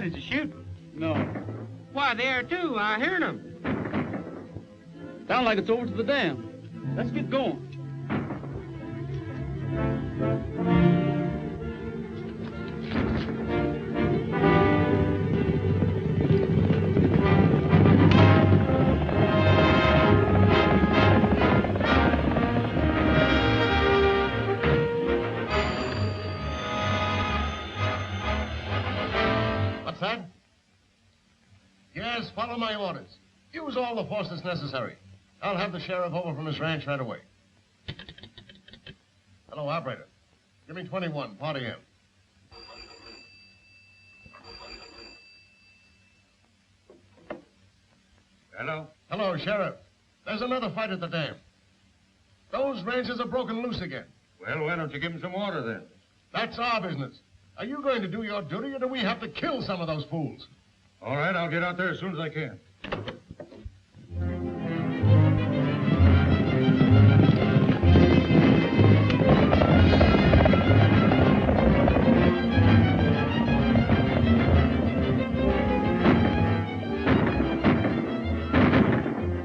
Is he shooting? No. Why, there, too. I heard him. Sounds like it's over to the dam. Let's get going. What's that? Yes, follow my orders. Use all the force that's necessary. I'll have the sheriff over from his ranch right away. Hello, operator. Give me 21, party in. Hello? Hello, Sheriff. There's another fight at the dam. Those ranchers are broken loose again. Well, why don't you give them some water, then? That's our business. Are you going to do your duty, or do we have to kill some of those fools? All right, I'll get out there as soon as I can.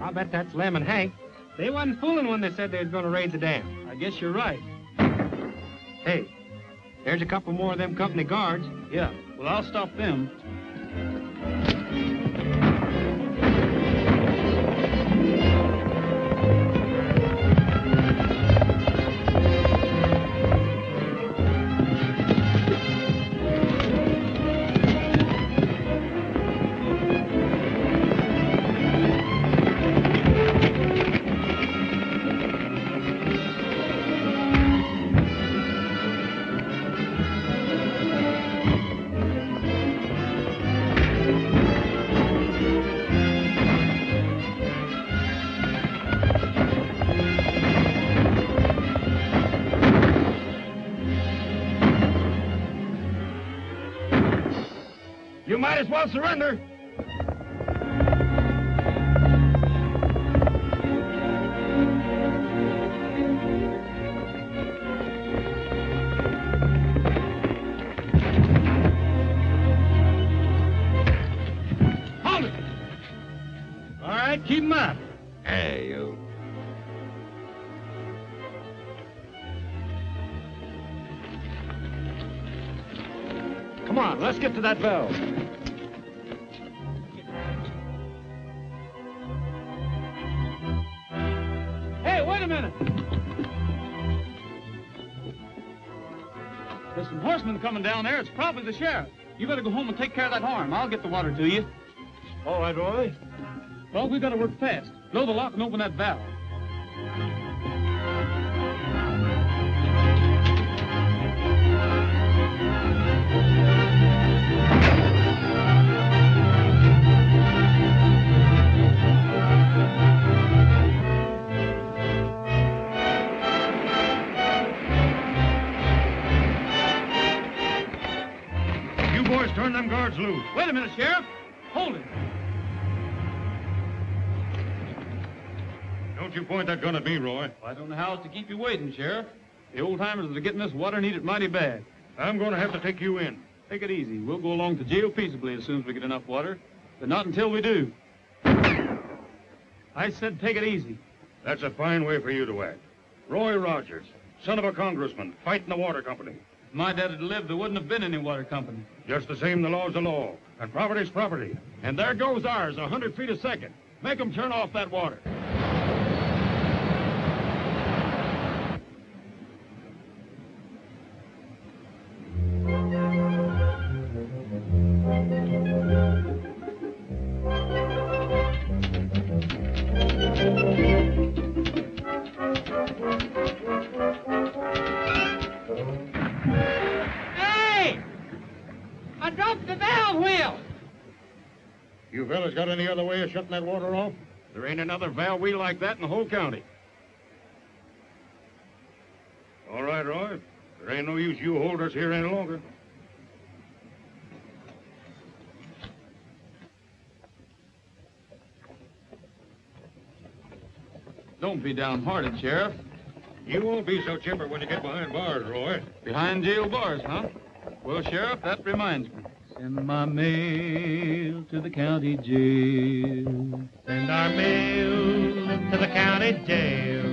I bet that's Lem and Hank. They wasn't fooling when they said they was going to raid the dam. I guess you're right. Hey, there's a couple more of them company guards. Yeah, well, I'll stop them. You might as well surrender. Hold it! All right, keep him up. Hey, you. Come on, let's get to that valve. Hey, wait a minute. There's some horsemen coming down there. It's probably the sheriff. You better go home and take care of that harm. I'll get the water to you. All right, Roy. Well, we gotta work fast. Blow the lock and open that valve. You boys turn them guards loose. Wait a minute, Sheriff. Hold it. Don't you point that gun at me, Roy. I don't know how else to keep you waiting, Sheriff. The old-timers that are getting this water need it mighty bad. I'm going to have to take you in. Take it easy. We'll go along to jail peaceably as soon as we get enough water, but not until we do. I said take it easy. That's a fine way for you to act. Roy Rogers, son of a congressman, fighting the water company. If my dad had lived, there wouldn't have been any water company. Just the same, the law's the law, and property's property. And there goes ours, 100 feet a second. Make them turn off that water. I dropped the valve wheel. You fellas got any other way of shutting that water off? There ain't another valve wheel like that in the whole county. All right, Roy. There ain't no use you hold us here any longer. Don't be downhearted, Sheriff. You won't be so chipper when you get behind bars, Roy. Behind jail bars, huh? Well, Sheriff, that reminds me. Send my mail to the county jail. Send our mail to the county jail.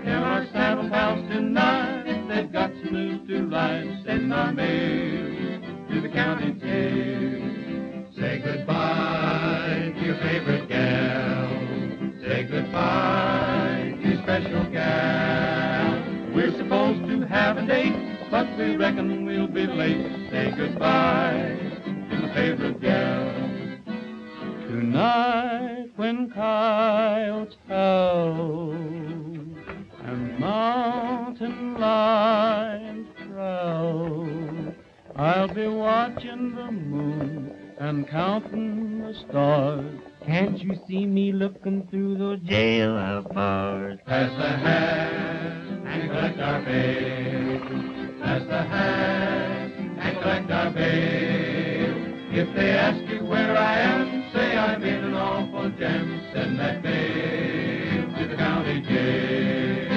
Tell our saddle pals tonight if they've got some news to write. Send our mail to the county jail. Say goodbye to your favorite gal. Say goodbye to your special gal. We're supposed to have a date, but we reckon we'll be late. Say goodbye to my favorite gal. Tonight when coyotes howl and mountain lions prowl, I'll be watching the moon and counting the stars. Can't you see me looking through those jailhouse bars? Pass the hat and collect our bail. Pass the hat and collect our bail. If they ask you where I am, say I'm in an awful jam. Send that mail to the county jail.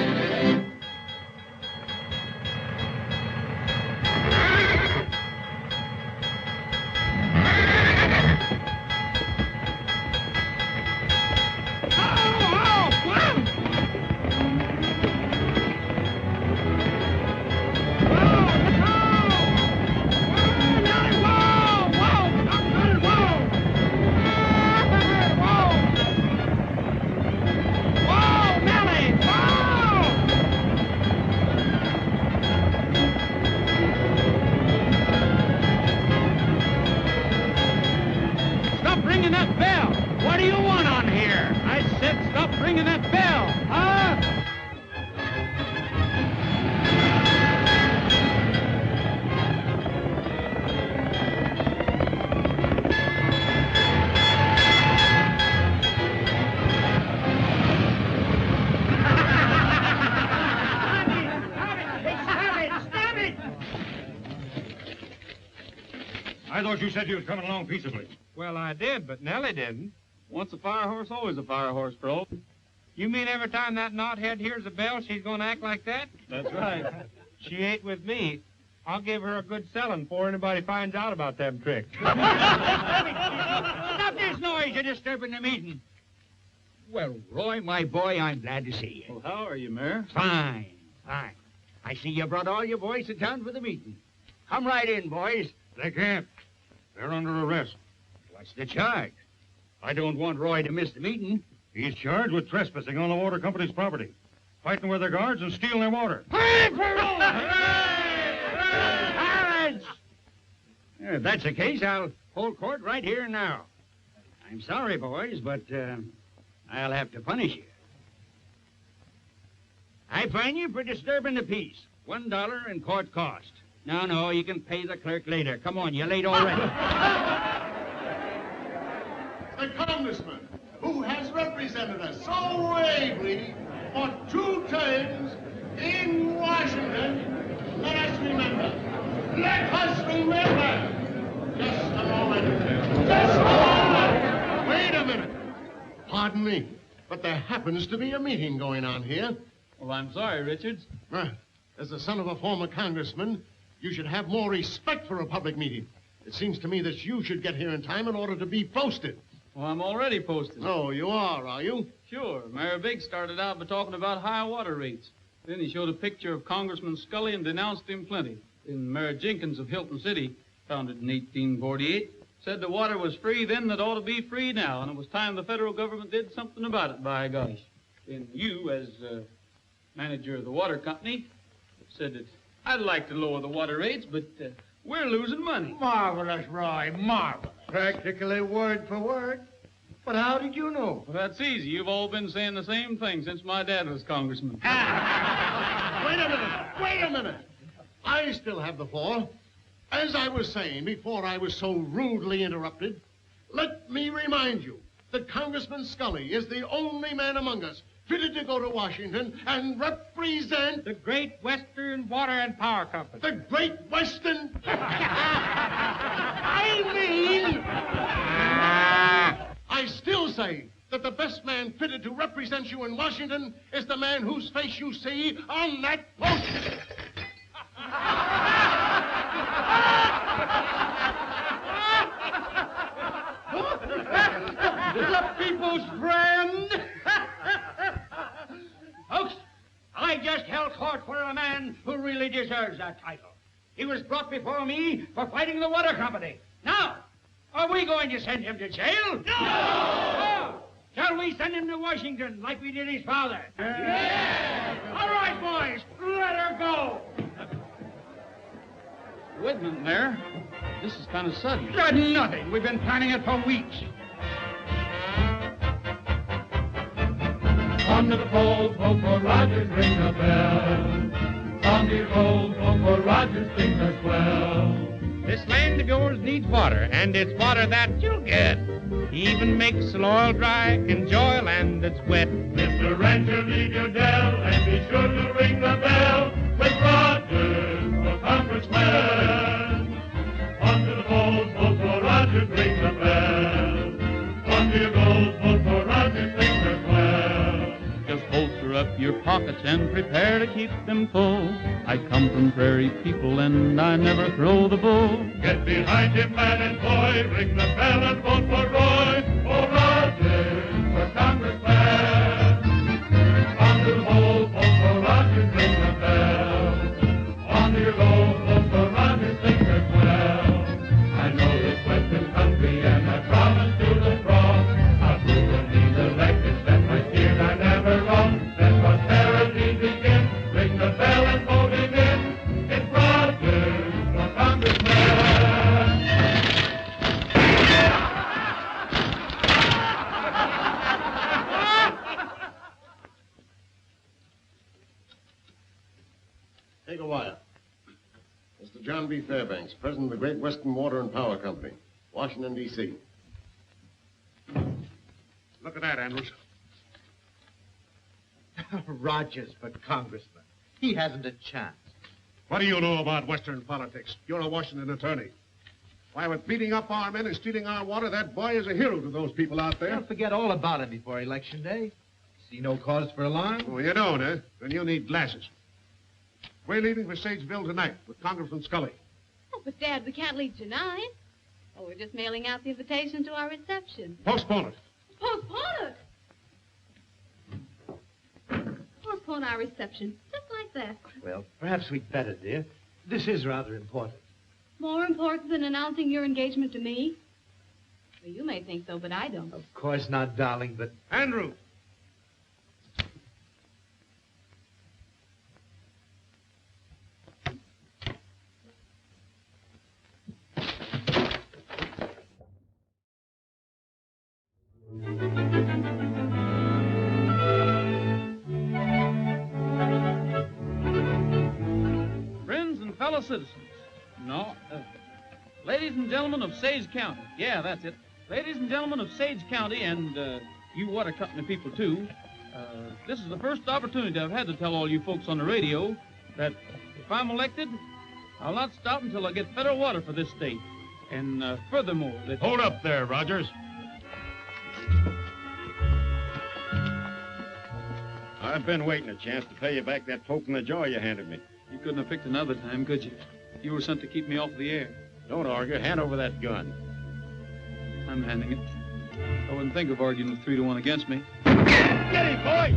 I thought you said you was coming along peaceably. Well, I did, but Nellie didn't. Once a fire horse, always a fire horse, bro. You mean every time that knothead hears a bell, she's going to act like that? That's right. She ain't with me. I'll give her a good selling before anybody finds out about them tricks. Stop this noise. You're disturbing the meeting. Well, Roy, my boy, I'm glad to see you. Well, how are you, Mayor? Fine, fine. I see you brought all your boys to town for the meeting. Come right in, boys. They can't. They're under arrest. What's the charge? I don't want Roy to miss the meeting. He's charged with trespassing on the water company's property, fighting with their guards and stealing their water. Silence! If that's the case, I'll hold court right here and now. I'm sorry, boys, but I'll have to punish you. I fine you for disturbing the peace. $1 in court cost. No, you can pay the clerk later. Come on, you're late already. The congressman who has represented us so ably for 2 terms in Washington, let us remember. Let us remember. Just a moment. Just a moment. Wait a minute. Pardon me, but there happens to be a meeting going on here. Well, I'm sorry, Richards. As the son of a former congressman, you should have more respect for a public meeting. It seems to me that you should get here in time in order to be posted. Well, I'm already posted. Oh, you are you? Sure. Mayor Biggs started out by talking about high water rates. Then he showed a picture of Congressman Scully and denounced him plenty. Then Mayor Jenkins of Hilton City, founded in 1848, said the water was free then that ought to be free now, and it was time the federal government did something about it, by gosh. Then you, as manager of the water company, said that I'd like to lower the water rates, but we're losing money. Marvelous, Roy, marvelous. Practically word for word. But how did you know? Well, that's easy. You've all been saying the same thing since my dad was congressman. Wait a minute. I still have the floor. As I was saying before I was so rudely interrupted, let me remind you that Congressman Scully is the only man among us fitted to go to Washington and represent The Great Western Water and Power Company. the Great Western... I still say that the best man fitted to represent you in Washington is the man whose face you see on that poster. close friend. Folks, I just held court for a man who really deserves that title. He was brought before me for fighting the water company. Now, are we going to send him to jail? No! Shall we send him to Washington like we did his father? Yeah! All right, boys, let her go. Wait a minute, Mayor. This is kind of sudden. Sudden nothing. We've been planning it for weeks. On to the polls, vote for Rogers, ring the bell. On the polls, vote for Rogers, things are swell. This land of yours needs water, and it's water that you'll get. He even makes the oil dry, enjoy land that's wet. Mr. Rancher, leave your dell, and be sure to ring the bell with Rogers for Congressman. On to the polls, vote for Rogers, ring the bell. On to your goals, vote for Rogers, things are swell. Just bolster up your pockets and prepare to keep them full. I come from prairie people and I never throw the bull. Get behind him, man and boy, ring the bell and vote for Roy. Oh, Rogers for Congressman. On to the polls, vote for Rogers, ring the bell. On to your goals, vote for Rogers, things are swell. I know this western country and I promise to the strong. I'll prove when he's elected that my steers are never wrong. Let prosperity begin, ring the bell and vote him in. It's Rogers for Congressman. Take a wire. Mr. John B. Fairbanks, President of the Great Western Water and Power Company, Washington, D.C. Look at that, Andrews. Rogers for congressman. He hasn't a chance. What do you know about Western politics? You're a Washington attorney. Why, with beating up our men and stealing our water, that boy is a hero to those people out there. They'll forget all about him before Election Day. See no cause for alarm? Oh, you don't, eh? Then you need glasses. We're leaving for Sageville tonight with Congressman Scully. Oh, but, Dad, we can't leave tonight. Oh, we're just mailing out the invitation to our reception. Postpone it. Postpone it! Postpone our reception, just like that. Well, perhaps we'd better, dear. This is rather important. More important than announcing your engagement to me? Well, you may think so, but I don't. Of course not, darling, but... Andrew! Friends and fellow citizens. No. Ladies and gentlemen of Sage County. Yeah, that's it. Ladies and gentlemen of Sage County and you water company people, too. This is the first opportunity I've had to tell all you folks on the radio that if I'm elected, I'll not stop until I get federal water for this state. And furthermore, that... Hold up there, Rogers. I've been waiting a chance to pay you back that token of joy you handed me. You couldn't have picked another time, could you? You were sent to keep me off the air. Don't argue. Hand over that gun. I'm handing it. I wouldn't think of arguing with 3-1 against me. Get him, boy!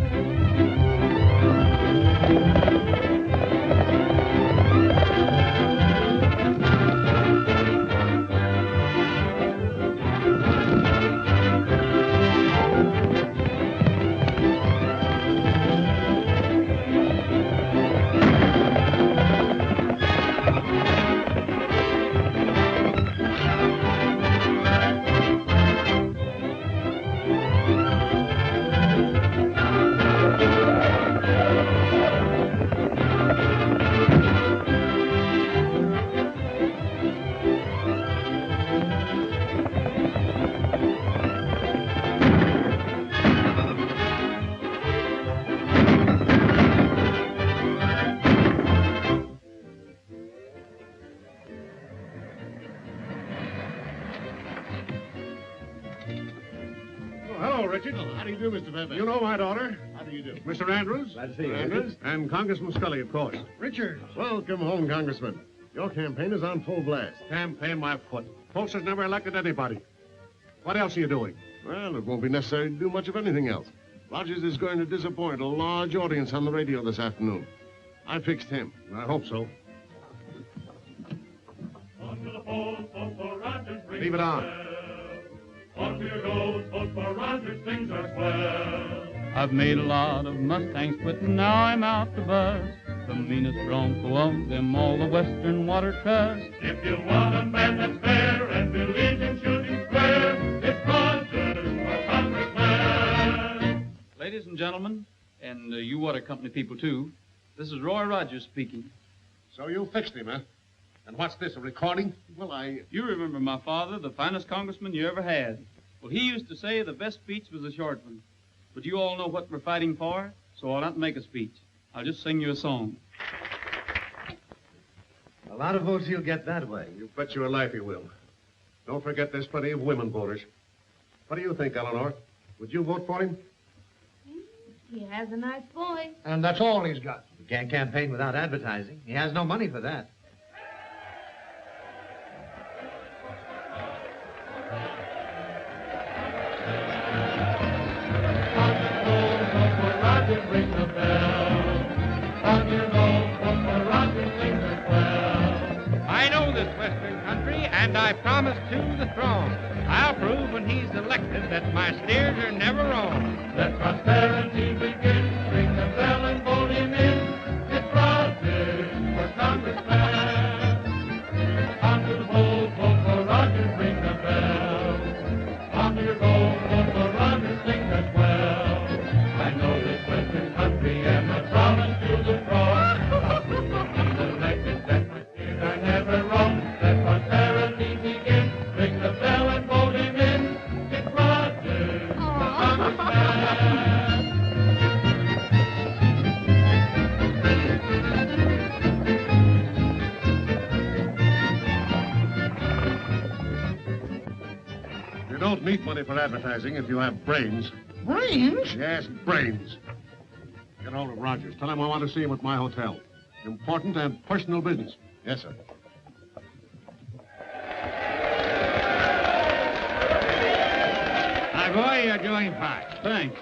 How do you do, Mr. Fairbanks? You know my daughter. How do you do? Mr. Andrews. Glad to see you, Andrews. And Congressman Scully, of course. Richard. Welcome home, Congressman. Your campaign is on full blast. Campaign my foot. Folks has never elected anybody. What else are you doing? Well, it won't be necessary to do much of anything else. Rogers is going to disappoint a large audience on the radio this afternoon. I fixed him. I hope so. Leave it on. On to your goes, vote for Rogers, things are swell. I've made a lot of Mustangs, but now I'm out to buzz. The meanest bronco of them all, the Western Water Trust. If you want a man that's fair and believes in shooting square, it's Rogers for Congressman. Ladies and gentlemen, and you water company people too, this is Roy Rogers speaking. So you fixed him, huh? And what's this, a recording? Well, You remember my father, the finest congressman you ever had. Well, he used to say the best speech was a short one. But you all know what we're fighting for, so I'll not make a speech. I'll just sing you a song. A lot of votes he'll get that way. You bet your life he will. Don't forget there's plenty of women voters. What do you think, Eleanor? Would you vote for him? He has a nice voice. And that's all he's got. He can't campaign without advertising. He has no money for that. Ring the bell. On your nose, vote for Rogers, things are swell. I know this Western country, and I promise to the throne. I'll prove when he's elected that my steers are never wrong. Let prosperity begin. Ring the bell and vote him in. It's Rogers for Congressman. On to the polls, vote for Rogers, ring the bell. On to your goals, vote for Rogers, things are swell. I know this Western country and I promise to the throne. He's elected that my steers are never wrong. Let prosperity begin. Ring the bell and vote him in. It's Rogers, the Congressman. You don't need money for advertising if you have brains. Brains? Yes, brains. Get hold of Rogers. Tell him I want to see him at my hotel. Important and personal business. Yes, sir. My boy, you're doing fine. Thanks.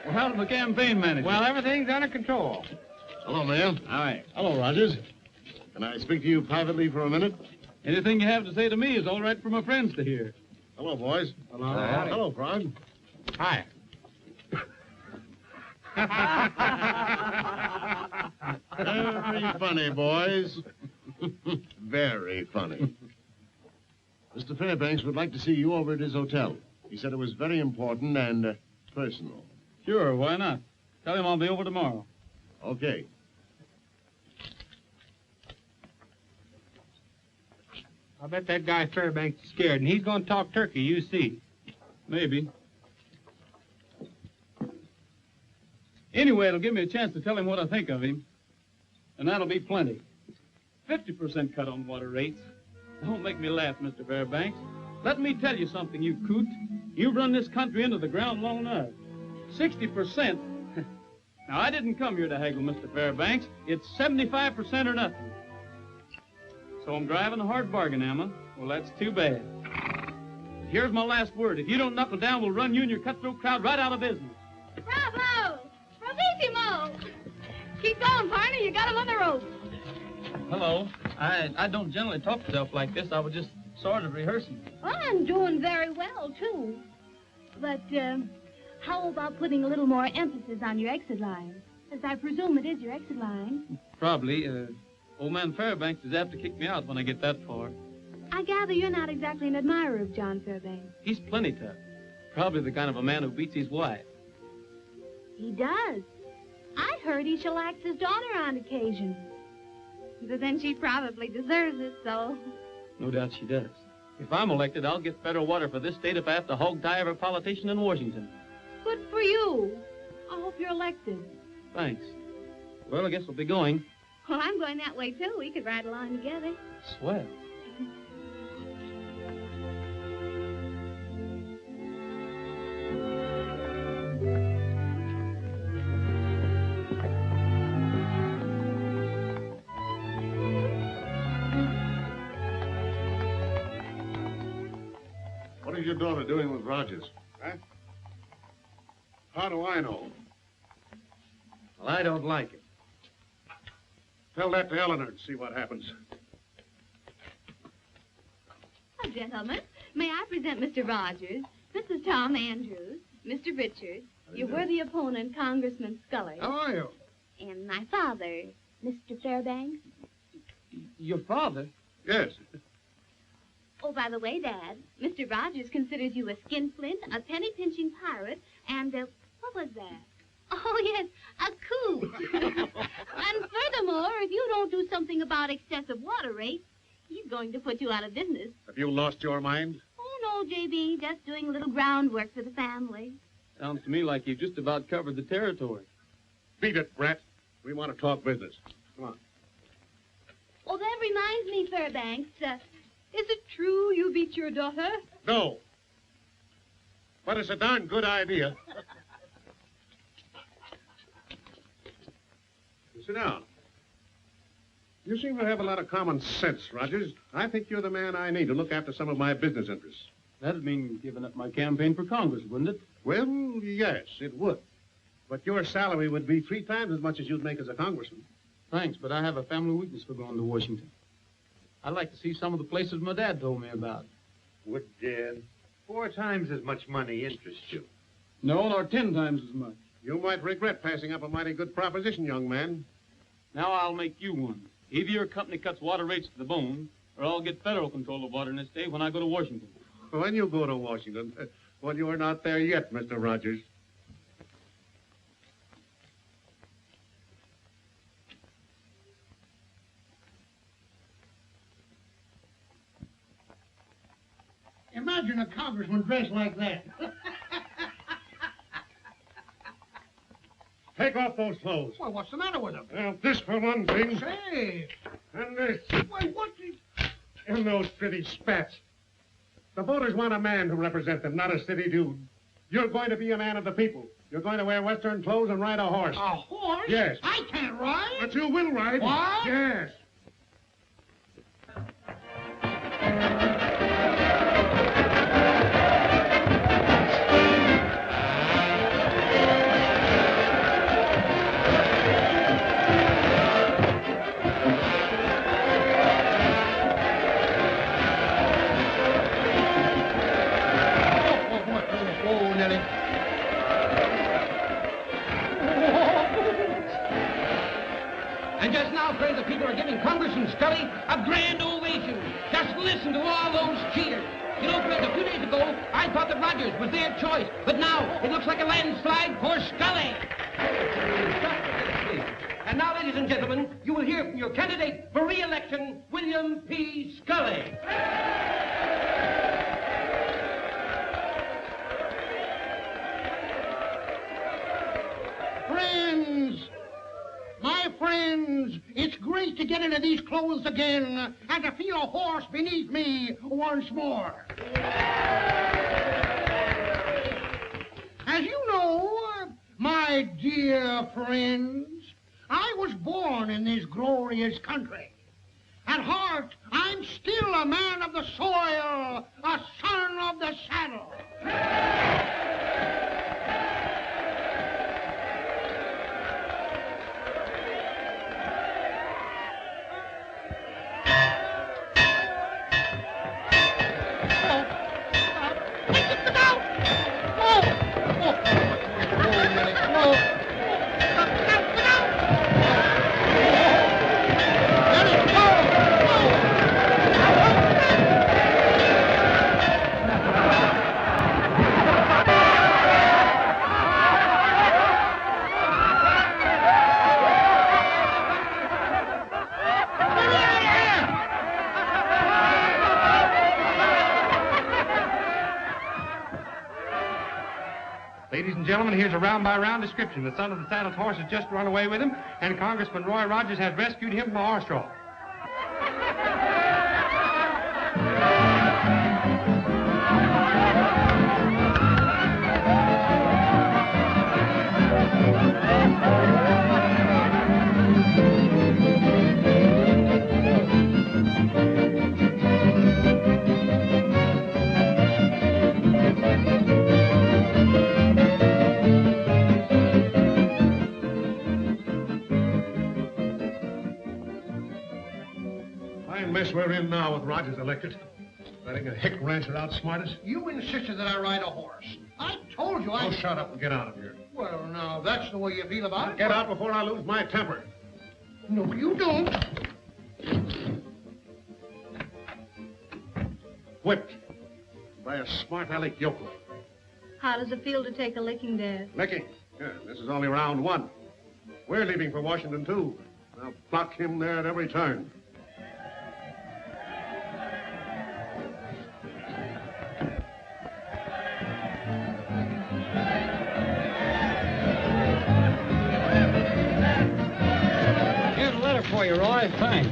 Well, how's the campaign managing? Well, everything's under control. Hello, Mayor. All right. Hello, Rogers. Can I speak to you privately for a minute? Anything you have to say to me is all right for my friends to hear. Hello, boys. Hello. Hello, Frog. Hi. Very funny, boys. Very funny. Mr. Fairbanks would like to see you over at his hotel. He said it was very important and personal. Sure, why not? Tell him I'll be over tomorrow. Okay. I bet that guy Fairbanks is scared, and he's going to talk turkey, you see. Maybe. Anyway, it'll give me a chance to tell him what I think of him. And that'll be plenty. 50% cut on water rates. Don't make me laugh, Mr. Fairbanks. Let me tell you something, you coot. You've run this country into the ground long enough. 60%. Now, I didn't come here to haggle, Mr. Fairbanks. It's 75% or nothing. So I'm driving a hard bargain, Emma. Well, that's too bad. Here's my last word. If you don't knuckle down, we'll run you and your cutthroat crowd right out of business. Bravo! Bravissimo! Keep going, partner. You got him on the rope. Hello. I don't generally talk to myself like this. I was just sort of rehearsing. Well, I'm doing very well, too. But, how about putting a little more emphasis on your exit line? As I presume it is your exit line. Probably. Old man Fairbanks is apt to kick me out when I get that far. I gather you're not exactly an admirer of John Fairbanks. He's plenty tough. Probably the kind of a man who beats his wife. He does. I heard he shellacks his daughter on occasion. But then she probably deserves it, so... No doubt she does. If I'm elected, I'll get federal water for this state if I have to hog tie every politician in Washington. Good for you. I hope you're elected. Thanks. Well, I guess we'll be going. Well, I'm going that way, too. We could ride along together. Swell. What is your daughter doing with Rogers? Huh? How do I know? Well, I don't like it. Tell that to Eleanor and see what happens. Oh, gentlemen, may I present Mr. Rogers, Mrs. Tom Andrews, Mr. Richards, your worthy opponent, Congressman Scully. How are you? And my father, Mr. Fairbanks. Your father? Yes. Oh, by the way, Dad, Mr. Rogers considers you a skinflint, a penny-pinching pirate, and, what was that? Oh, yes, a coup. And furthermore, if you don't do something about excessive water rates, he's going to put you out of business. Have you lost your mind? Oh, no, J.B., just doing a little groundwork for the family. Sounds to me like you've just about covered the territory. Beat it, Brett. We want to talk business. Come on. Oh, that reminds me, Fairbanks, is it true you beat your daughter? No. But it's a darn good idea. Sit down. You seem to have a lot of common sense, Rogers. I think you're the man I need to look after some of my business interests. That'd mean giving up my campaign for Congress, wouldn't it? Well, yes, it would. But your salary would be 3 times as much as you'd make as a congressman. Thanks, but I have a family weakness for going to Washington. I'd like to see some of the places my dad told me about. Would 4 times as much money interest you? No, nor 10 times as much. You might regret passing up a mighty good proposition, young man. Now I'll make you one. Either your company cuts water rates to the bone, or I'll get federal control of water in this state when I go to Washington. When you go to Washington, well, you're not there yet, Mr. Rogers. Imagine a congressman dressed like that. Take off those clothes. Well, what's the matter with him? Well, this for one thing. Say, And this. why, what the... And those pretty spats. The voters want a man to represent them, not a city dude. You're going to be a man of the people. You're going to wear Western clothes and ride a horse. A horse? Yes. I can't ride. But you will ride. What? Yes. And just now, friends, the people are giving Congressman Scully a grand ovation. Just listen to all those cheers. You know, friends, a few days ago, I thought that Rogers was their choice. But now, it looks like a landslide for Scully. And now, ladies and gentlemen, you will hear from your candidate for re-election, William P. Scully. Friends! My friends, it's great to get into these clothes again and to feel a horse beneath me once more. As you know, my dear friends, I was born in this glorious country. At heart, I'm still a man of the soil, a son of the saddle. Ladies and gentlemen, here's a round-by-round description. The son of the saddled horse has just run away with him, and Congressman Roy Rogers has rescued him from a horse trough. we're in now with Rogers elected. Letting a hick rancher outsmart us. You insisted that I ride a horse. I told you I... Oh, shut up and get out of here. Well, now, that's the way you feel about it. Get out before I lose my temper. No, you don't. Whipped by a smart aleck yokel. How does it feel to take a licking, Dad? Licking? Yeah, this is only round one. We're leaving for Washington, too. I'll block him there at every turn. Here's a letter for you, Roy. Thanks.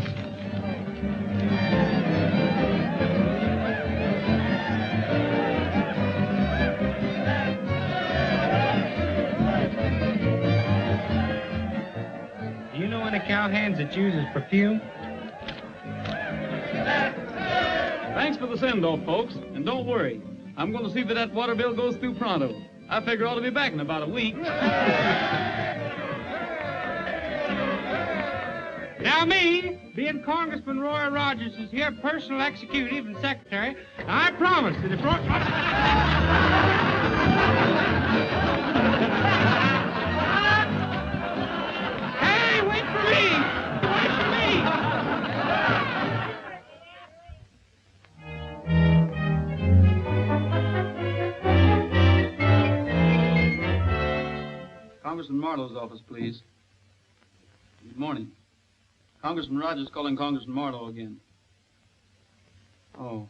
Do you know any cowhands that uses perfume? Thanks for the send-off, folks. And don't worry. I'm going to see that water bill goes through pronto. I figure I ought to be back in about a week. Now me, being Congressman Roy Rogers is here, personal executive and secretary, I promise that if Roy... Hey, wait for me! Wait for me! Congressman Marlowe's office, please. Good morning. Congressman Rogers calling Congressman Marlowe again. Oh.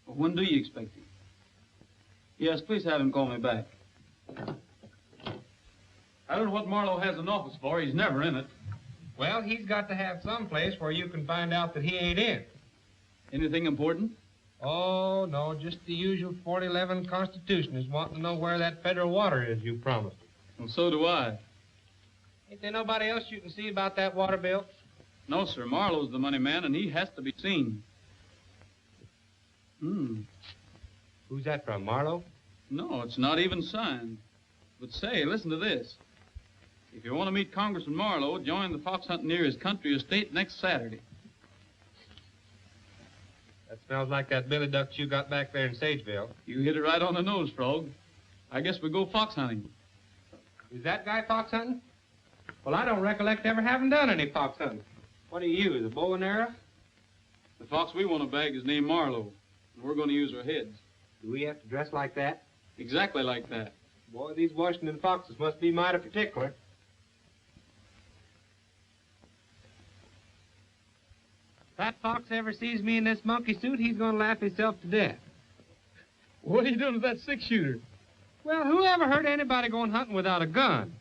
Well, when do you expect him? Yes, please have him call me back. I don't know what Marlowe has an office for. He's never in it. Well, he's got to have some place where you can find out that he ain't in. Anything important? Oh, no, just the usual 4011 Constitution is wanting to know where that federal water is you promised. Well, so do I. Ain't there nobody else you can see about that water bill? No, sir. Marlowe's the money man, and he has to be seen. Who's that from, Marlowe? No, it's not even signed. But say, listen to this. If you want to meet Congressman Marlowe, join the fox hunting near his country estate next Saturday. That smells like that billy duck you got back there in Sageville. You hit it right on the nose, Frog. I guess we go fox hunting. Is that guy fox hunting? Well, I don't recollect ever having done any fox hunting. What do you use, a bow and arrow? The fox we want to bag is named Marlowe, and we're going to use our heads. Do we have to dress like that? Exactly like that. Boy, these Washington foxes must be mighty particular. If that fox ever sees me in this monkey suit, he's going to laugh himself to death. What are you doing with that six-shooter? Well, who ever heard anybody going hunting without a gun?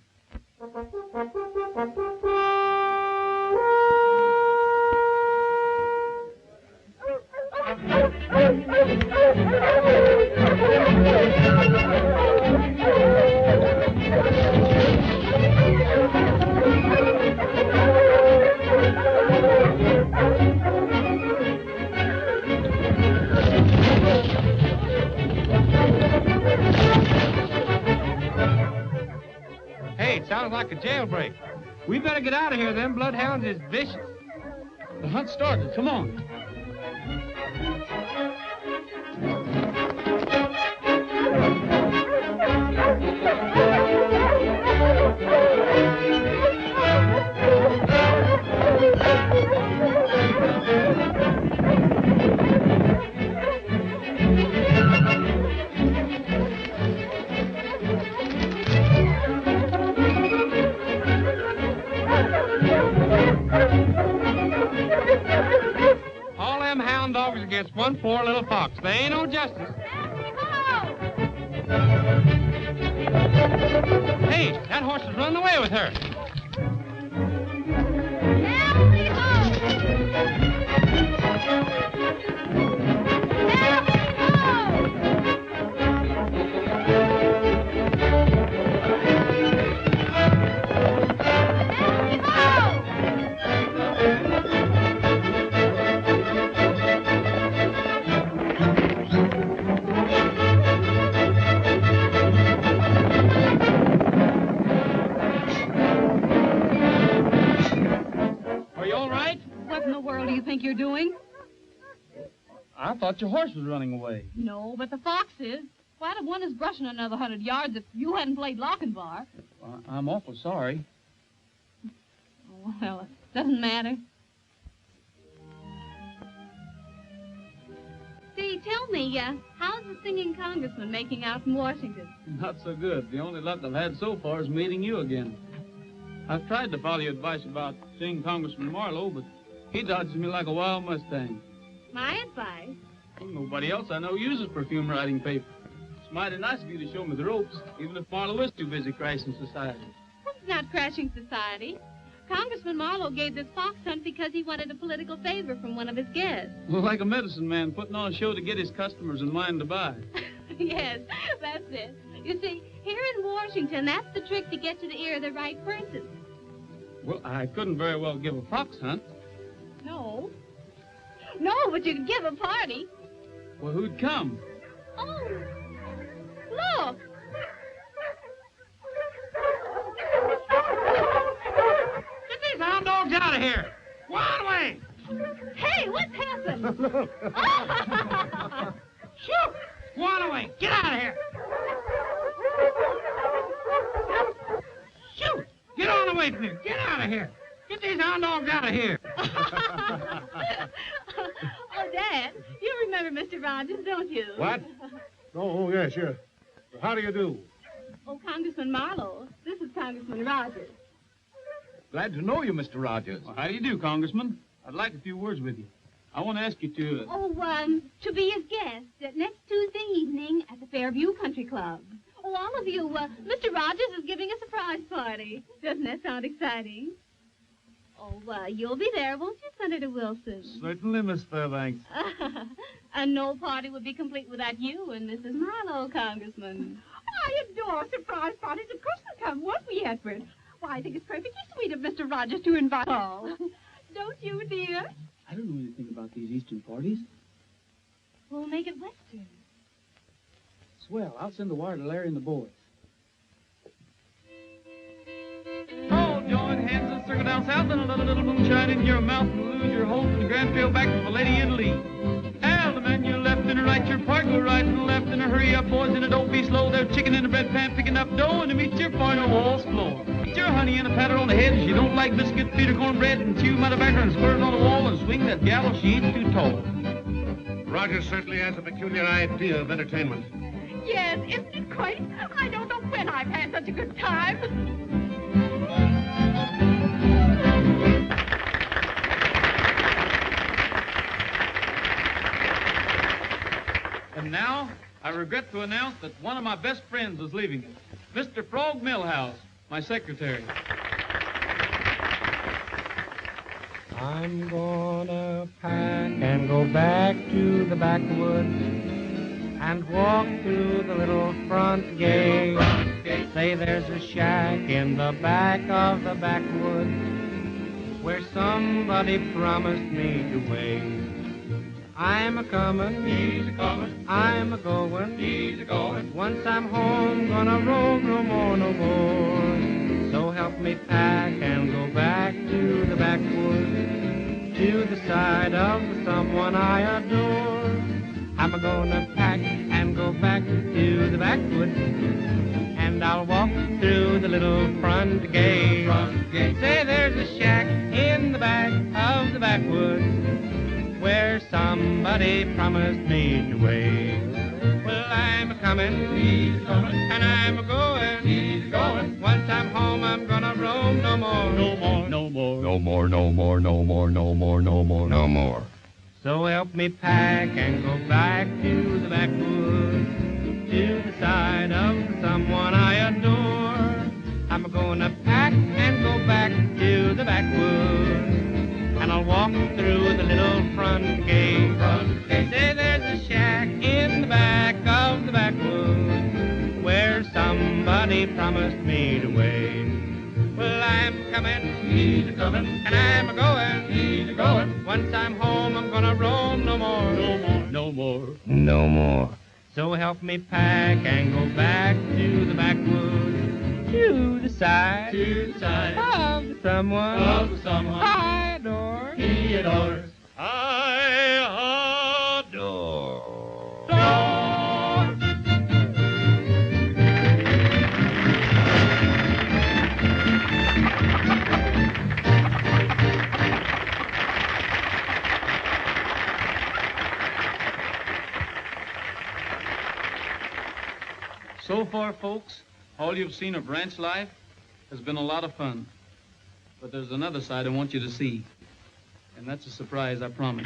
Hey, it sounds like a jailbreak. We better get out of here. Them bloodhounds is vicious. The hunt started. Come on. All them hound dogs against one poor little fox. They ain't no justice. Hey, that horse is running away with her. What in the world do you think you're doing? I thought your horse was running away. No, but the fox is. Why'd have won his brush in another 100 yards if you hadn't played Lochinvar? I'm awful sorry. Oh, well, it doesn't matter. See, tell me, how's the singing congressman making out in Washington? Not so good. The only luck I've had so far is meeting you again. I've tried to follow your advice about seeing Congressman Marlowe, but he dodges me like a wild Mustang. My advice? Well, nobody else I know uses perfume writing paper. It's mighty nice of you to show me the ropes, even if Marlowe is too busy crashing society. It's not crashing society. Congressman Marlowe gave this fox hunt because he wanted a political favor from one of his guests. Well, like a medicine man putting on a show to get his customers in line to buy. Yes, that's it. You see, here in Washington, that's the trick to get to the ear of the right person. Well, I couldn't very well give a fox hunt. No. No, but you could give a party. Well, who'd come? Oh, look. Get these hound dogs out of here. Go on away. Hey, what's happened? Shoot. Go on away. Get out of here. Shoot. Get on away from here. Get out of here. Get these hound dogs out of here. Oh, Dad, you remember Mr. Rogers, don't you? What? Oh, yes, sure. How do you do? Oh, Congressman Marlowe. This is Congressman Rogers. Glad to know you, Mr. Rogers. Well, how do you do, Congressman? I'd like a few words with you. I want to ask you to... To be his guest next Tuesday evening at the Fairview Country Club. Oh, all of you, Mr. Rogers is giving a surprise party. Doesn't that sound exciting? Oh, you'll be there, won't you, Senator Wilson? Certainly, Miss Fairbanks. And no party would be complete without you and Mrs. Marlowe, Congressman. I adore surprise parties. Of course we'll come, won't we, Edward? Why, I think it's perfectly sweet of Mr. Rogers to invite all. Don't you, dear? I don't know anything about these Eastern parties. We'll make it Western. Swell. I'll send the wire to Larry and the boys. Oh, join hands and circle down south and a little moonshine in your mouth and lose your hope and grand trail back to the lady in Lee. Al, the man, your left and a right, your part, go right and left and a hurry up, boys, and a don't be slow. There's chicken in the bread pan picking up dough and to meet your point on the walls floor. Get your honey and a pat her on the head if she don't like biscuit, feed her cornbread and chew my tobacco and squirt it on the wall and swing that gal if she ain't too tall. Rogers certainly has a peculiar idea of entertainment. Yes, isn't it quaint? I don't know when I've had such a good time. And now, I regret to announce that one of my best friends is leaving us, Mr. Frog Millhouse, my secretary. I'm gonna pack and go back to the backwoods and walk through the little front gate. Say there's a shack in the back of the backwoods where somebody promised me to wait. I'm a-comin', he's a-comin', I'm a-goin', he's a-goin'. Once I'm home, gonna roam no more, no more. So help me pack and go back to the backwoods, to the side of someone I adore. I'm a-gonna pack and go back to the backwoods, and I'll walk through the little front gate. Say there's a shack in the back of the backwoods where somebody promised me to wait. Well, I'm a-comin', he's a-comin', and I'm a-goin', he's a-goin'. Once I'm home, I'm gonna roam no more. No more, no more. No more, no more, no more, no more, no more, no more. So help me pack and go back to the backwoods, to the side of someone I adore. I'm gonna pack and go back to the backwoods, and I'll walk through the little front gate. Say there's a shack in the back of the backwoods where somebody promised me to wait. Well, I'm comin', he's a-comin', and I'm a-goin', he's a-goin'. Once I'm home, I'm gonna roam no more. No more, no more, no more. So help me pack and go back to the backwoods, to the side of someone I adore. He adores. I adore. our folks, all you've seen of ranch life has been a lot of fun. But there's another side I want you to see. And that's a surprise, I promise.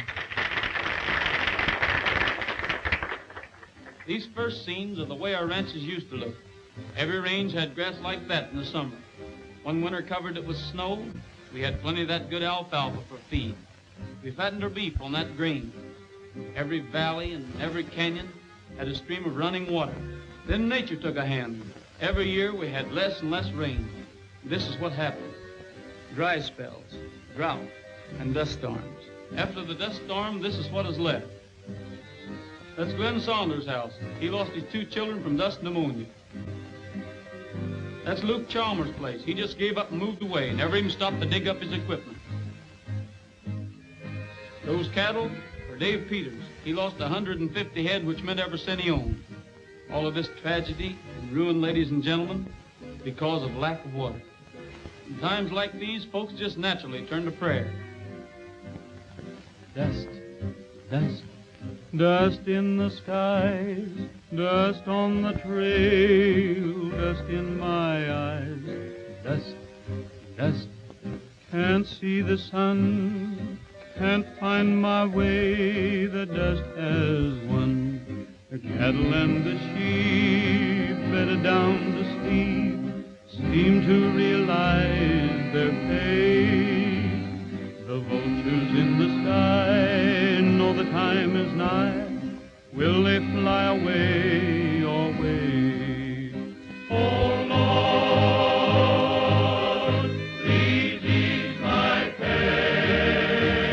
These first scenes are the way our ranches used to look. Every range had grass like that in the summer. One winter covered it with snow. We had plenty of that good alfalfa for feed. We fattened our beef on that grain. Every valley and every canyon had a stream of running water. Then nature took a hand. Every year we had less and less rain. This is what happened. Dry spells, drought, and dust storms. After the dust storm, this is what is left. That's Glenn Saunders' house. He lost his 2 children from dust pneumonia. That's Luke Chalmers' place. He just gave up and moved away, never even stopped to dig up his equipment. Those cattle are Dave Peters. He lost 150 head, which meant every cent he owned. All of this tragedy and ruin, ladies and gentlemen, because of lack of water. In times like these, folks just naturally turn to prayer. Dust, dust, dust in the skies, dust on the trail, dust in my eyes. Dust, dust, can't see the sun, can't find my way, the dust has won. The cattle and the sheep bedded down to sleep seem to realize their fate. The vultures in the sky know the time is nigh. Will they fly away or wait? Oh Lord, please ease my pain.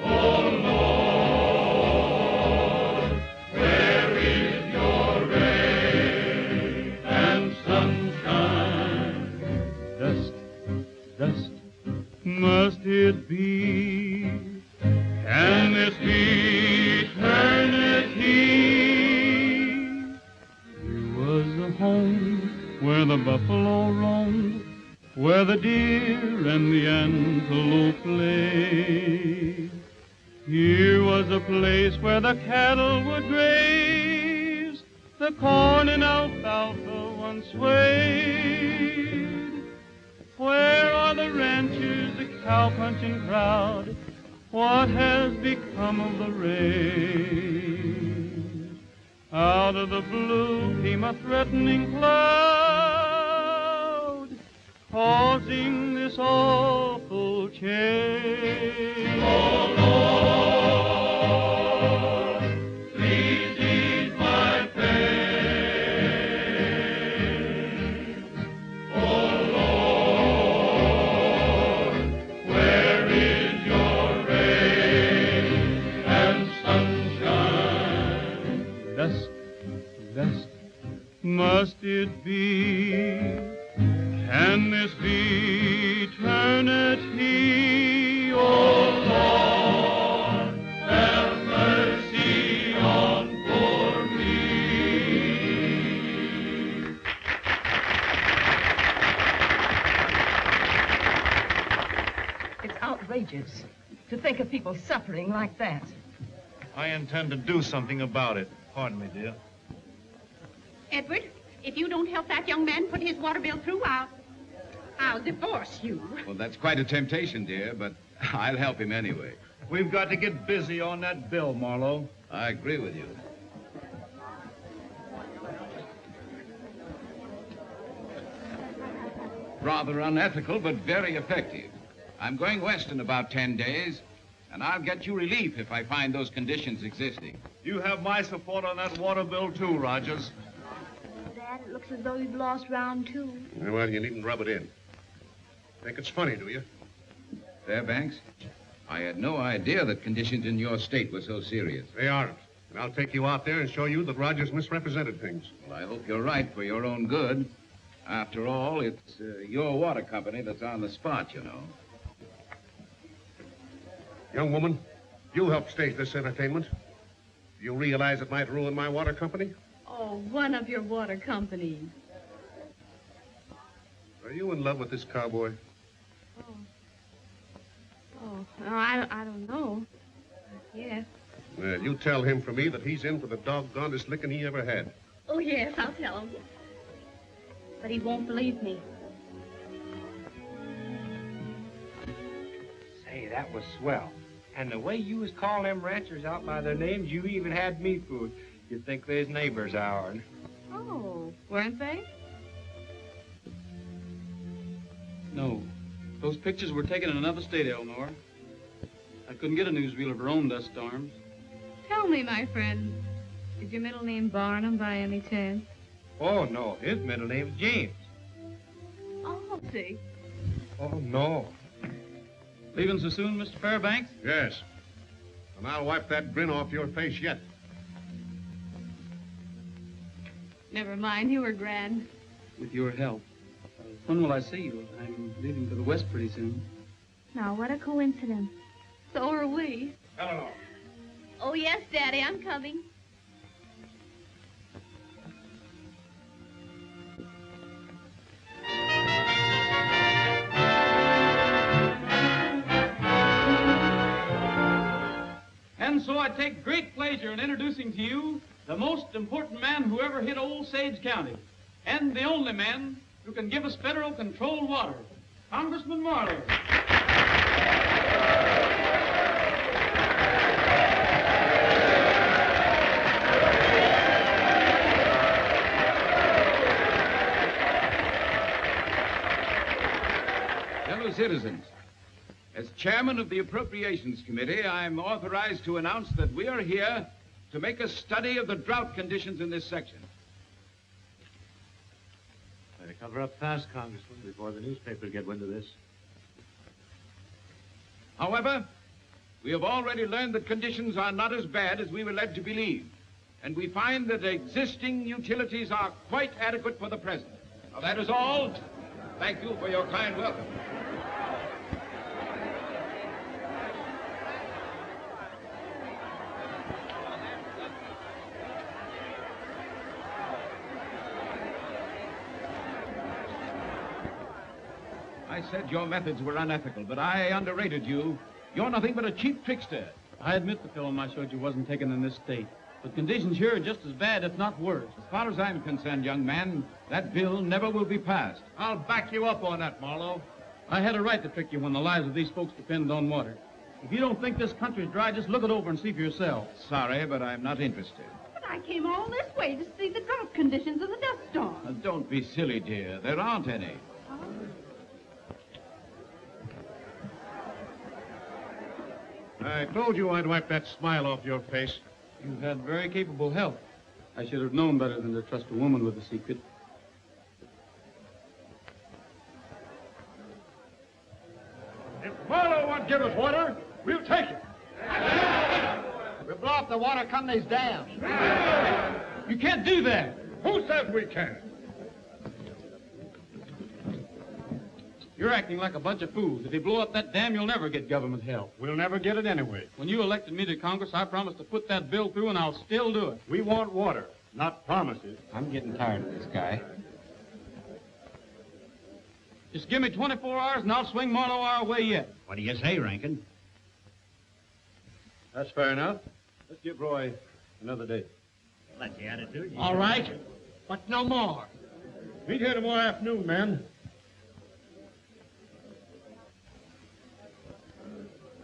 Oh Lord, where is your rain and sunshine? Dust, dust, must it be? Can this be eternity? Here was a home where the buffalo roamed, where the deer and the antelope lay. Here was a place where the cattle would graze, the corn and alfalfa once swayed. Where are the ranchers, the cow-punching crowd? What has become of the rain? Out of the blue came a threatening cloud, causing this awful change. Oh Lord, please ease my pain. Oh Lord, where is your rain and sunshine? Dust, dust, must it be? Can this be eternity? Oh Lord, have mercy on poor me. It's outrageous to think of people suffering like that. I intend to do something about it. Pardon me, dear. Edward, if you don't help that young man put his water bill through, I'll divorce you. Well, that's quite a temptation, dear, but I'll help him anyway. We've got to get busy on that bill, Marlowe. I agree with you. Rather unethical, but very effective. I'm going west in about 10 days, and I'll get you relief if I find those conditions existing. You have my support on that water bill, too, Rogers. Dad, it looks as though you've lost round 2. Well, you needn't rub it in. Think it's funny, do you? Fairbanks, I had no idea that conditions in your state were so serious. They aren't. And I'll take you out there and show you that Rogers misrepresented things. Well, I hope you're right for your own good. After all, it's your water company that's on the spot, you know. Young woman, you helped stage this entertainment. Do you realize it might ruin my water company? Oh, one of your water companies. Are you in love with this cowboy? Oh, no, I don't know. Yes. Well, you tell him for me that he's in for the doggonedest licking he ever had. Oh, yes, I'll tell him. But he won't believe me. Say, that was swell. And the way you was calling them ranchers out by their names, you even had me fooled. You'd think they's neighbors ourn. Oh, weren't they? No. Those pictures were taken in another state, Eleanor. I couldn't get a newsreel of her own dust storms. Tell me, my friend, is your middle name Barnum by any chance? Oh, no, his middle name's James. Oh, see. Oh, no. Leaving so soon, Mr. Fairbanks? Yes. And I'll wipe that grin off your face yet. Never mind, you were grand. With your help. When will I see you? I'm leaving for the West pretty soon. Now, what a coincidence. So are we. Eleanor. Oh, yes, Daddy, I'm coming. And so I take great pleasure in introducing to you the most important man who ever hit old Sage County, and the only man who can give us federal controlled water, Congressman Marley. Fellow citizens, as chairman of the Appropriations Committee, I'm authorized to announce that we are here to make a study of the drought conditions in this section. Better cover up fast, Congressman, before the newspapers get wind of this. However, we have already learned that conditions are not as bad as we were led to believe, and we find that existing utilities are quite adequate for the present. Now, that is all. Thank you for your kind welcome. I said your methods were unethical, but I underrated you. You're nothing but a cheap trickster. I admit the film I showed you wasn't taken in this state, but conditions here are just as bad, if not worse. As far as I'm concerned, young man, that bill never will be passed. I'll back you up on that, Marlowe. I had a right to trick you when the lives of these folks depend on water. If you don't think this country's dry, just look it over and see for yourself. Sorry, but I'm not interested. But I came all this way to see the drought conditions of the dust storm. Now, don't be silly, dear. There aren't any. I told you I'd wipe that smile off your face. You've had very capable help. I should have known better than to trust a woman with a secret. If Marlowe won't give us water, we'll take it. We'll blow up the water company's dams. You can't do that. Who says we can? You're acting like a bunch of fools. If you blow up that dam, you'll never get government help. We'll never get it anyway. When you elected me to Congress, I promised to put that bill through, and I'll still do it. We want water, not promises. I'm getting tired of this guy. Just give me 24 hours, and I'll swing Marlowe our way yet. What do you say, Rankin? That's fair enough. Let's give Roy another day. That's the attitude. All right, but no more. Meet here tomorrow afternoon, man.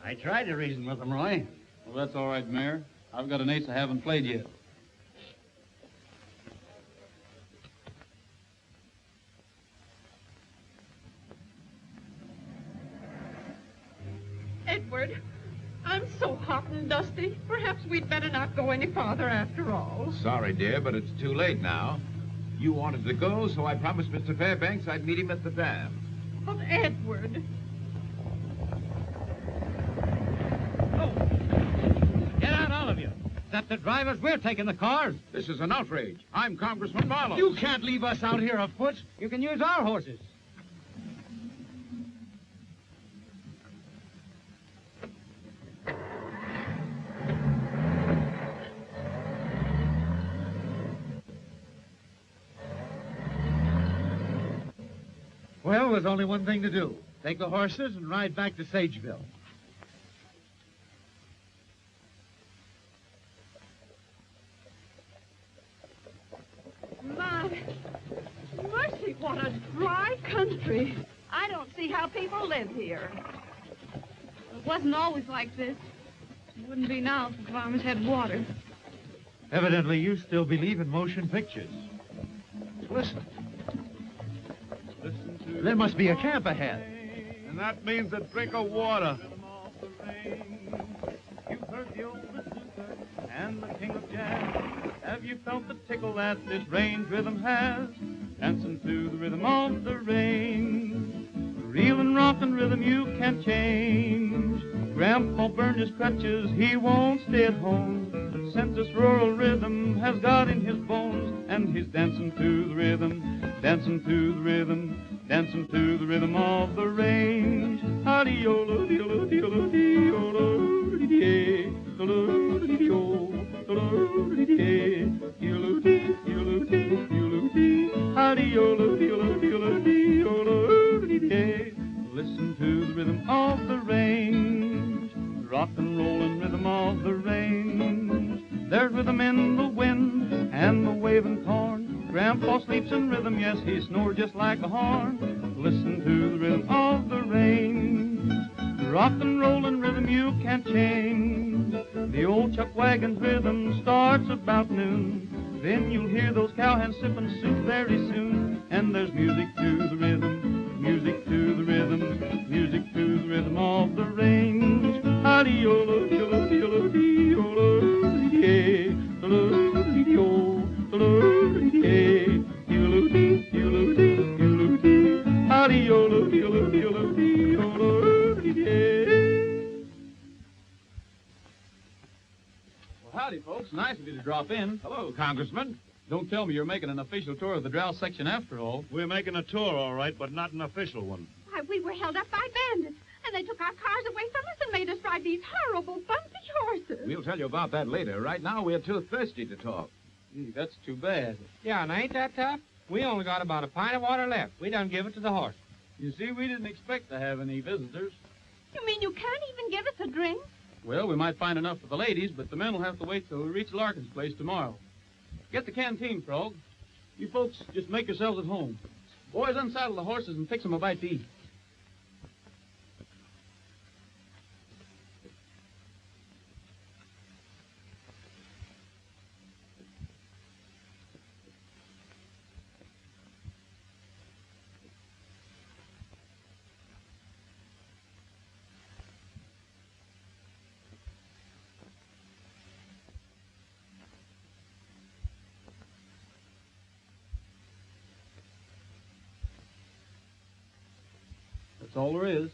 I tried to reason with him, Roy. Well, that's all right, Mayor. I've got an ace I haven't played yet. Edward, I'm so hot and dusty. Perhaps we'd better not go any farther after all. Sorry, dear, but it's too late now. You wanted to go, so I promised Mr. Fairbanks I'd meet him at the dam. But Edward... Get out, all of you. Except the drivers, we're taking the cars. This is an outrage. I'm Congressman Marlowe. You can't leave us out here afoot. You can use our horses. Well, there's only one thing to do. Take the horses and ride back to Sageville. country. I don't see how people live here. It wasn't always like this. It wouldn't be now if the farmers had water. Evidently, you still believe in motion pictures. Listen. There must be a camp ahead. And that means a drink of water. You've heard the old bazooka and the king of jazz. Have you felt the tickle that this range rhythm has? Dancing to the rhythm of the range. Reel and rock and rhythm you can't change. Grandpa burned his crutches, he won't stay at home. But since this rural rhythm has got in his bones, and he's dancing to the rhythm, dancing to the rhythm, dancing to the rhythm of the range. Listen to the rhythm of the range, rock and rollin' rhythm of the range. There's rhythm in the wind and the waving corn. Grandpa sleeps in rhythm, yes, he snores just like a horn. Listen to the rhythm of the range, rock and rollin' rhythm you can't change. The old chuck wagon's rhythm starts about noon. Then you'll hear those cowhands sipping soup very soon. And there's music to the rhythm, music to the rhythm, music to the rhythm of the range. Well, howdy, folks. Nice of you to drop in. Hello, Congressman. Don't tell me you're making an official tour of the drought section after all. We're making a tour, all right, but not an official one. Why, we were held up by bandits, and they took our cars away from us and made us ride these horrible bumpy horses. We'll tell you about that later. Right now, we're too thirsty to talk. Gee, that's too bad. Yeah, and ain't that tough? We only got about a pint of water left. We done give it to the horse. You see, we didn't expect to have any visitors. You mean you can't even give us a drink? Well, we might find enough for the ladies, but the men will have to wait till we reach Larkin's place tomorrow. Get the canteen, Frog. You folks just make yourselves at home. Boys, unsaddle the horses and fix them a bite to eat. That's all there is.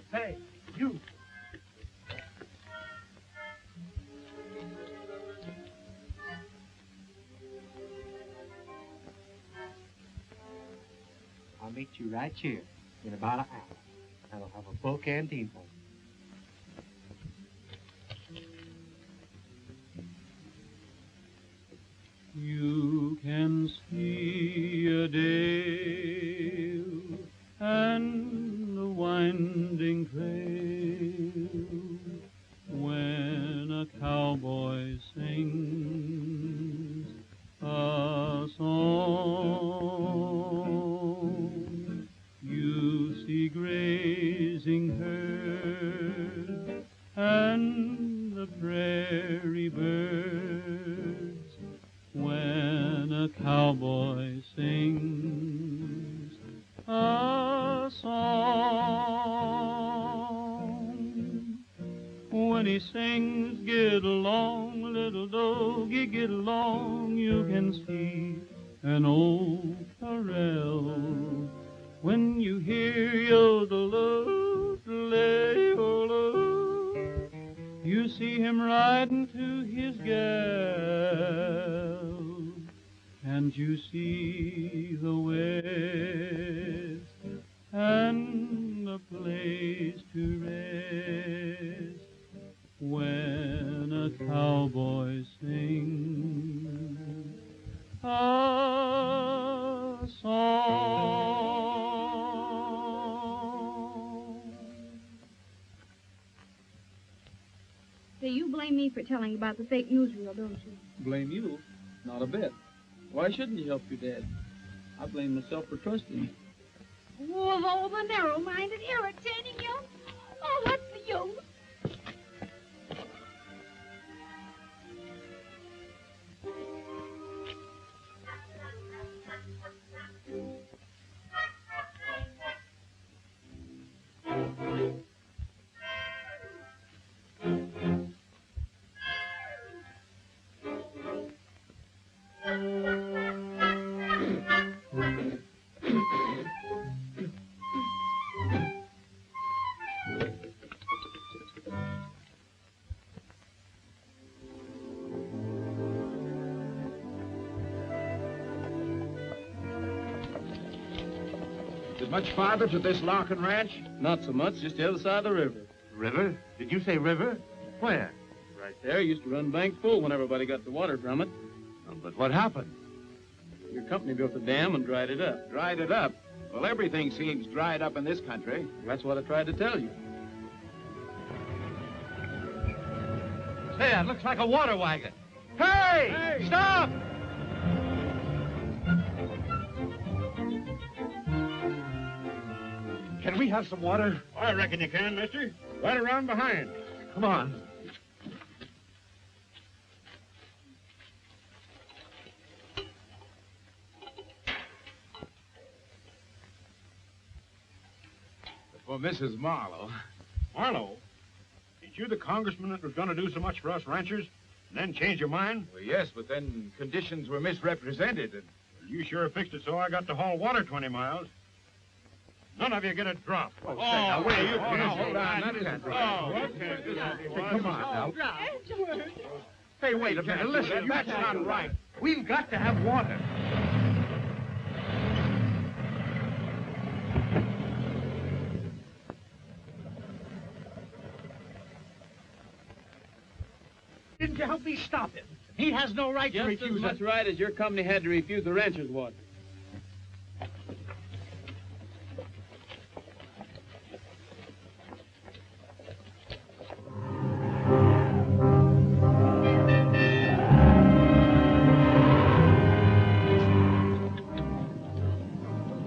Hey, you. I'll meet you right here in about an hour. And I'll have a full canteen for you. You can see a dale and a winding trail when a cowboy sings a song. You see grazing herd and the prairie birds when a cowboy sings a song. When he sings, get along, little doggy, get along, you can see an old corral. When you hear yodel-o-lay-o-lo, you see him riding to his gal, and you see the west and the place to rest when a cowboy sings a song. Say, you blame me for telling about the fake newsreel, don't you? Blame you? Not a bit. Why shouldn't you help your dad? I blame myself for trusting you. Oh, of all the narrow-minded, irritating you. Oh, what's the use? Is it much farther to this Larkin ranch? Not so much, just the other side of the river. River? Did you say river? Where? Right there. Used to run bank full when everybody got the water from it. Oh, but what happened? Your company built the dam and dried it up. Dried it up? Well, everything seems dried up in this country. That's what I tried to tell you. Say, that looks like a water wagon. Hey! Stop! Can we have some water? I reckon you can, mister. Right around behind. Come on. For Mrs. Marlowe. Marlowe? Ain't you the congressman that was going to do so much for us ranchers and then change your mind? Well, yes, but then conditions were misrepresented. And... You sure fixed it so I got to haul water 20 miles. None of you get a drop. Oh, now, wait. You Hold on. That isn't right. okay. Come on now. Hey, wait a minute. Listen, that's not right. We've got to have water. Didn't you help me stop him? He has no right to refuse Just as much right as your company had to refuse the rancher's water.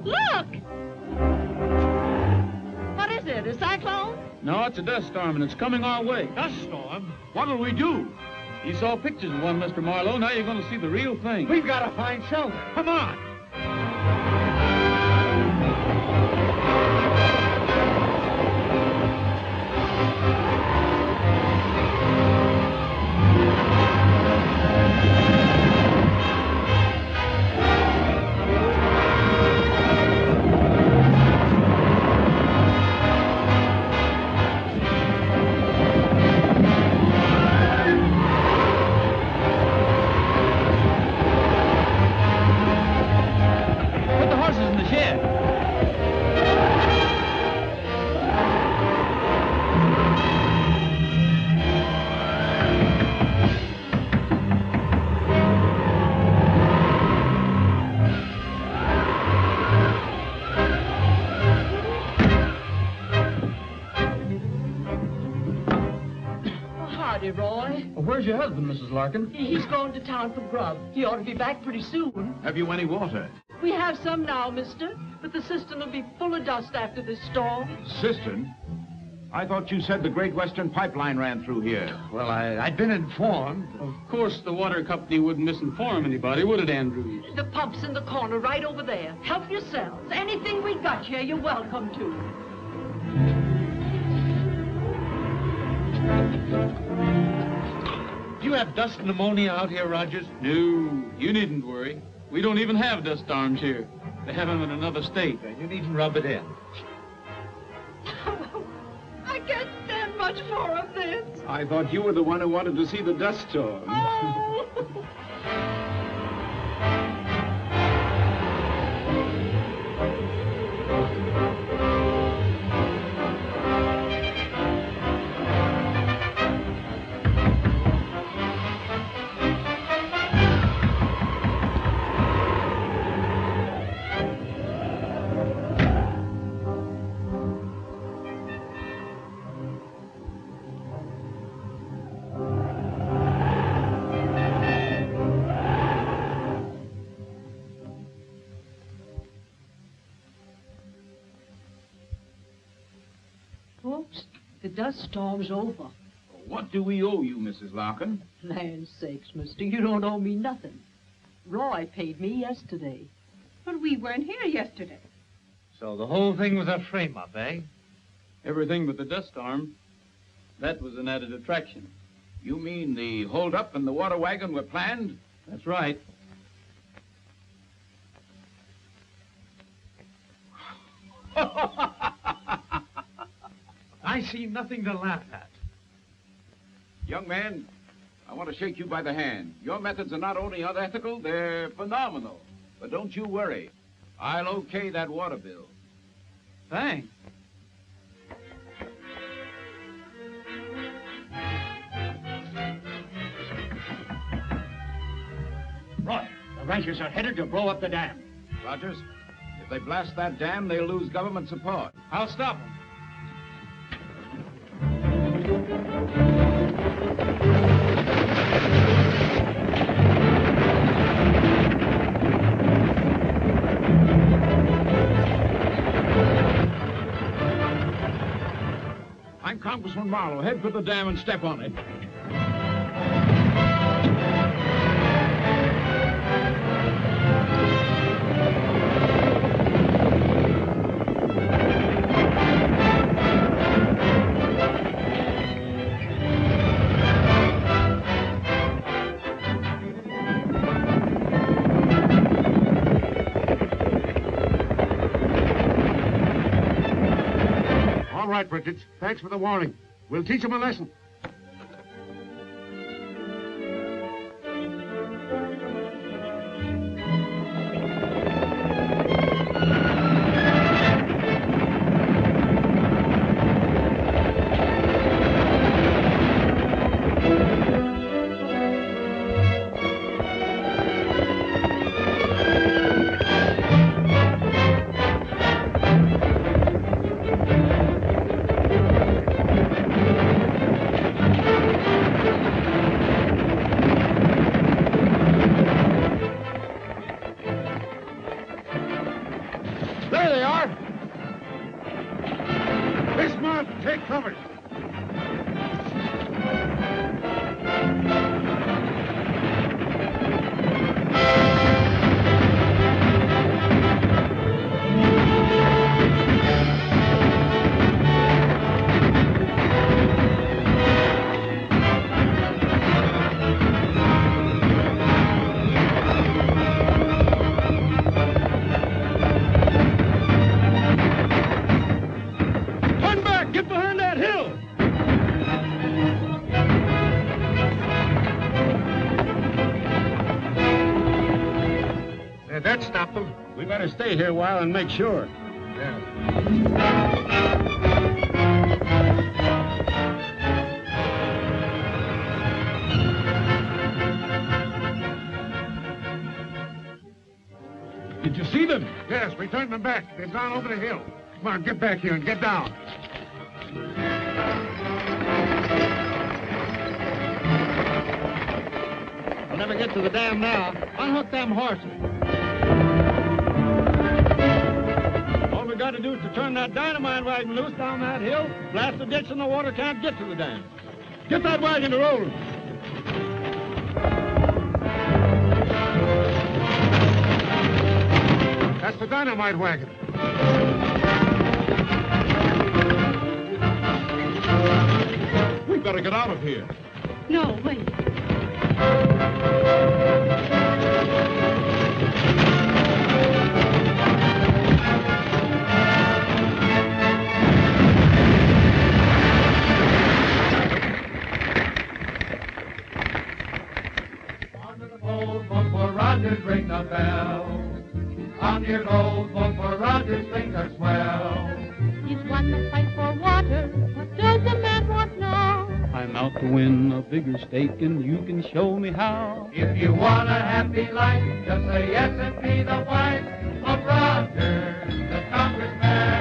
Look! What is it, a cyclone? No, it's a dust storm, and it's coming our way. Dust storm? What'll we do? You saw pictures of one, Mr. Marlowe. Now you're going to see the real thing. We've got to find shelter. Come on. Where's your husband, Mrs. Larkin? He's going to town for grub. He ought to be back pretty soon. Have you any water? We have some now, mister, but the cistern will be full of dust after this storm. Cistern? I thought you said the Great Western Pipeline ran through here. Well, I'd been informed. Of course, the water company wouldn't misinform anybody, would it, Andrews? The pump's in the corner right over there. Help yourselves. Anything we got here, you're welcome to. Do you have dust pneumonia out here, Rogers? No, you needn't worry. We don't even have dust storms here. They have them in another state. You needn't rub it in. I can't stand much more of this. I thought you were the one who wanted to see the dust storm. Oh. folks. The dust storm's over. What do we owe you, Mrs. Larkin? Land's sakes, mister, you don't owe me nothing. Roy paid me yesterday. But we weren't here yesterday. So the whole thing was a frame-up, eh? Everything but the dust storm. That was an added attraction. You mean the hold-up and the water wagon were planned? That's right. I see nothing to laugh at. Young man, I want to shake you by the hand. Your methods are not only unethical, they're phenomenal. But don't you worry. I'll okay that water bill. Thanks. Roy, the ranchers are headed to blow up the dam. Rogers, if they blast that dam, they'll lose government support. I'll stop them. I'm Congressman Marlowe. Head for the dam and step on it. All right, Bridget. Thanks for the warning. We'll teach them a lesson. There they are. Bismarck, take cover. That stopped them. We better stay here a while and make sure. Did you see them? Yes, we turned them back. They've gone over the hill. Come on, get back here and get down. We'll never get to the dam now. Unhook them horses. All we got to do is to turn that dynamite wagon loose down that hill, blast the ditch, and the water can't get to the dam. Get that wagon to rolling. That's the dynamite wagon. We've got to get out of here. No, wait. Rogers, ring the bell. On your gold book for Rogers, sing her swell. He's won the fight for water. What does the man want now? I'm out to win a bigger stake, and you can show me how. If you want a happy life, just say yes and be the wife of Rogers, the congressman.